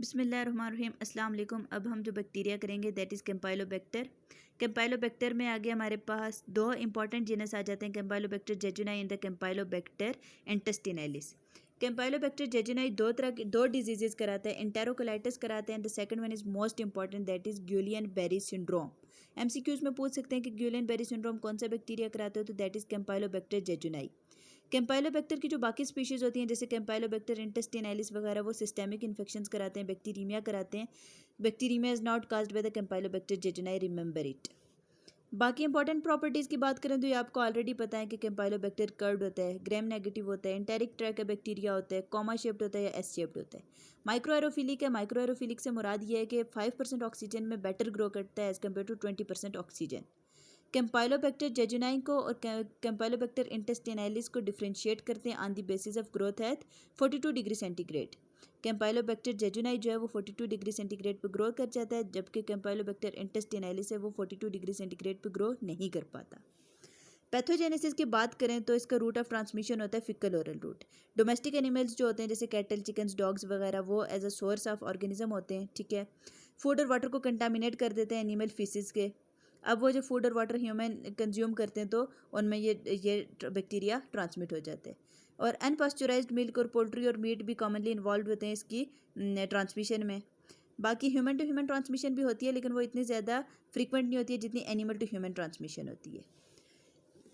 बिस्मिल्लाहिर्रहमानिर्रहीम अस्सलाम वालेकुम। अब हम जो बैक्टीरिया करेंगे दैट इज़ कैम्पाइलोबैक्टर। कैम्पाइलोबैक्टर में आगे हमारे पास दो इंपॉर्टेंट जीनस आ जाते हैं, कैम्पाइलोबैक्टर जेजुनाई एंड द कैम्पाइलोबैक्टर इंटेस्टिनैलिस। कैम्पाइलोबैक्टर जेजुनाई दो डिजीजेस कराता है, एंटेरोकोलाइटिस कराते हैं and the second one is most important that is Guillain Barre syndrome. MCQs में पूछ सकते हैं कि गुइलियन बेरी सिंड्रोम कौन सा बैक्टीरिया कराते हो, तो दैट इज कैम्पाइलोबैक्टर जेजुनाई। कैम्पाइलोबैक्टर की जो बाकी स्पीशीज़ होती हैं जैसे कैम्पाइलोबैक्टर इंटेस्टिनैलिस वगैरह, वो सिस्टेमिक इन्फेक्शंस कराते हैं, बैक्टीरीमिया कराते हैं। Bacteremia is not caused by the Campylobacter jejuni, remember it. बाकी इंपॉर्टेंट प्रॉपर्टीज़ की बात करें तो ये आपको ऑलरेडी पता है कि कैम्पाइलोबैक्टर कर्व्ड होता है, ग्राम नेगेटिव होता है, एंटेरिक ट्रैक का बैक्टीरिया होता है, कॉमा शेप्ड होता है या एस शेप्ड होता है। माइक्रो एरोफिलिक है। माइक्रो एरोफिलिक से मुराद ये है कि 5% ऑक्सीजन में बेटर ग्रो करता है as compare to 20% oxygen. Campylobacter jejuni को और कैम्पाइलोबैक्टर इंटेस्टिनैलिस को डिफ्रेंशिएट करते हैं on the basis of growth at 42 degree centigrade. Campylobacter jejuni जो है वो 42 डिग्री सेंटीग्रेड पर ग्रो कर जाता है, जबकि कैम्पाइलोबैक्टर इंटेस्टिनैलिस है वो 42 डिग्री सेंटीग्रेड पर ग्रो नहीं कर पाता। पैथोजेनेसिस की बात करें तो इसका रूट ऑफ ट्रांसमिशन होता है faecal oral route. Domestic animals जो होते हैं जैसे कैटल, चिकन्स, डॉग्स वगैरह, वो as a source of organism होते हैं, ठीक है। फूड और वाटर को कंटामिनेट कर देते हैं एनिमल फीसिस के। अब वो जो फूड और वाटर ह्यूमन कंज्यूम करते हैं तो उनमें ये बैक्टीरिया ट्रांसमिट हो जाते हैं। और अनपास्चराइज्ड मिल्क और पोल्ट्री और मीट भी कॉमनली इन्वॉल्व होते हैं इसकी ट्रांसमिशन में। बाकी ह्यूमन टू ह्यूमन ट्रांसमिशन भी होती है, लेकिन वो इतनी ज़्यादा फ्रीक्वेंट नहीं होती है जितनी एनिमल टू ह्यूमन ट्रांसमिशन होती है।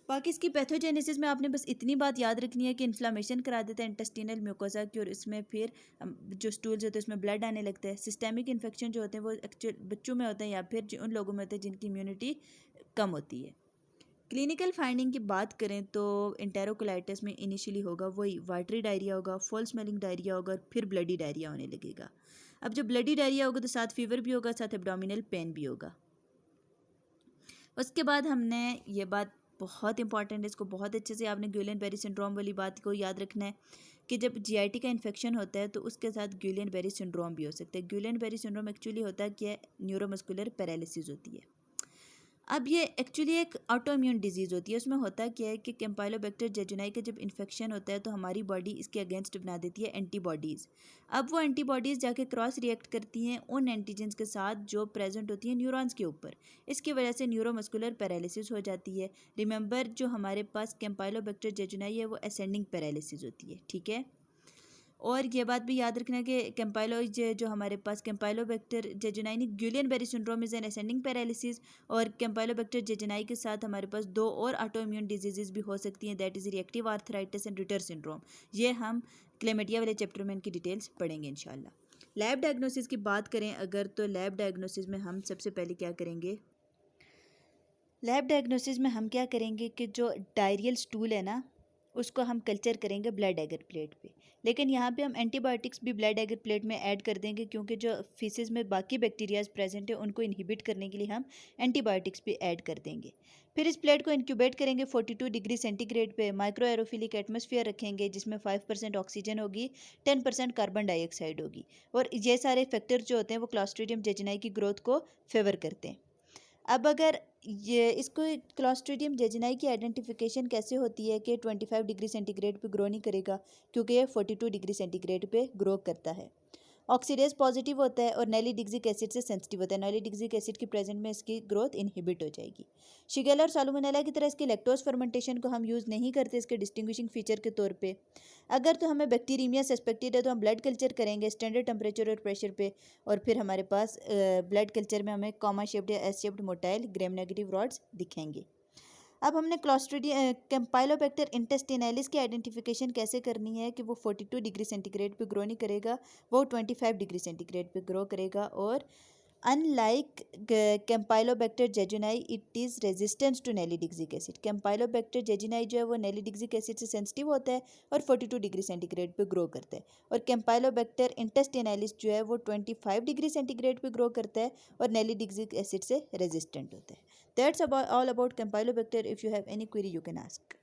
बाकी इसकी पैथोजेनेसिस में आपने बस इतनी बात याद रखनी है कि इन्फ्लामेशन करा देता है इंटेस्टिनल म्यूकोसा की, और इसमें फिर जो स्टूल्स होते हैं उसमें ब्लड आने लगता है। सिस्टेमिक इन्फेक्शन जो होते हैं वो एक्चुअल बच्चों में होते हैं या फिर उन लोगों में होते हैं जिनकी इम्यूनिटी कम होती है। क्लिनिकल फाइंडिंग की बात करें तो इंटेरोकोलाइटिस में इनिशियली होगा वही वाटरी डायरिया होगा, फॉल स्मेलिंग डायरिया होगा और फिर ब्लडी डायरिया होने लगेगा। अब जब ब्लडी डायरिया होगा तो साथ फीवर भी होगा, साथ एब्डोमिनल पेन भी होगा। उसके बाद हमने ये बात बहुत इंपॉर्टेंट है, इसको बहुत अच्छे से आपने गुइलियन बेरी सिंड्रोम वाली बात को याद रखना है कि जब जीआईटी का इन्फेक्शन होता है तो उसके साथ गुइलियन बेरी सिंड्रोम भी हो सकता है। गुइलियन बेरी सिंड्रोम एक्चुअली होता है क्या, न्यूरोमस्कुलर पैरालिसिस होती है। अब ये एक्चुअली एक ऑटो इम्यून डिजीज़ होती है। उसमें होता क्या है कि कैम्पाइलोबैक्टर जेजुनाई का जब इन्फेक्शन होता है तो हमारी बॉडी इसके अगेंस्ट बना देती है एंटीबॉडीज़। अब वो एंटीबॉडीज़ जाके क्रॉस रिएक्ट करती हैं उन एंटीजेंस के साथ जो प्रेजेंट होती हैं न्यूरॉन्स के ऊपर। इसकी वजह से न्यूरोमस्कुलर पैरालिसिस हो जाती है। रिमेंबर, जो हमारे पास कैम्पाइलोबैक्टर जेजुनाई है वो असेंडिंग पैरालिसिस होती है, ठीक है। और ये बात भी याद रखना कि कैम्पाइलो जो हमारे पास कैम्पाइलोबैक्टर जेजुनाई नहीं, Guillain Barre syndrome is an ascending paralysis, और कैम्पाइलोबैक्टर जेजुनाई के साथ हमारे पास दो और ऑटो इम्यून डिजीजेज भी हो सकती हैं, that is reactive arthritis and Ritter syndrome. ये हम क्लेमेडिया वाले चैप्टर में इनकी डिटेल्स पढ़ेंगे इंशाल्लाह। लैब डायग्नोसिस की बात करें अगर, तो लैब डायग्नोसिस में हम सबसे पहले क्या करेंगे, लैब डायग्नोसिस में हम क्या करेंगे कि जो डायरियल स्टूल है ना उसको हम कल्चर करेंगे ब्लड एगर प्लेट पे। लेकिन यहाँ पे हम एंटीबायोटिक्स भी ब्लड एगर प्लेट में ऐड कर देंगे, क्योंकि जो फीसिस में बाकी बैक्टीरियाज प्रेजेंट है उनको इनहिबिट करने के लिए हम एंटीबायोटिक्स भी ऐड कर देंगे। फिर इस प्लेट को इंक्यूबेट करेंगे 42 डिग्री सेंटीग्रेड पे। माइक्रो एरोफिलिक एटमॉस्फेयर रखेंगे जिसमें 5% ऑक्सीजन होगी, 10% कार्बन डाइऑक्साइड होगी, और ये सारे फैक्टर जो होते हैं वो क्लॉस्ट्रीडियम जेजुनाई की ग्रोथ को फेवर करते हैं। अब अगर ये इसको क्लॉस्ट्रीडियम जेजुनाई की आइडेंटिफिकेशन कैसे होती है कि 25 डिग्री सेंटीग्रेड पे ग्रो नहीं करेगा, क्योंकि ये 42 डिग्री सेंटीग्रेड पे ग्रो करता है। ऑक्सीडेज पॉजिटिव होता है और नैलीडिक्सिक एसिड से सेंसिटिव होता है। नैलीडिक्सिक एसिड की प्रेजेंट में इसकी ग्रोथ इनहिबिट हो जाएगी। शिगेला और साल्मोनेला की तरह इसके लैक्टोज फर्मेंटेशन को हम यूज़ नहीं करते इसके डिस्टिंग्विशिंग फीचर के तौर पे। अगर तो हमें बैक्टीरीमिया सस्पेक्टेड है तो हम ब्लड कल्चर करेंगे स्टैंडर्ड टेम्परेचर और प्रेशर पे, और फिर हमारे पास ब्लड कल्चर में हमें कॉमा शेप्ड या S shaped motile gram negative rods दिखेंगे। अब हमने क्लॉस्ट्रीडियम कैम्पाइलोबैक्टर इंटेस्टिनैलिस की आइडेंटिफिकेशन कैसे करनी है कि वो 42 डिग्री सेंटीग्रेड पे ग्रो नहीं करेगा, वो 25 डिग्री सेंटीग्रेड पे ग्रो करेगा। और unlike Campylobacter jejuni it is resistance to nalidixic acid. Campylobacter jejuni जो है वो नैलीडिक्सिक एसिड से सेंसिटिव होता है और 42 डिग्री सेंटीग्रेड पे ग्रो करता है। और कैम्पाइलोबैक्टर इंटेस्टिनैलिस जो है वो 25 डिग्री सेंटीग्रेड पे ग्रो करता है और नैलीडिक्सिक एसिड से रेजिस्टेंट होता है। That's about all about Campylobacter. If you have any query, you can ask.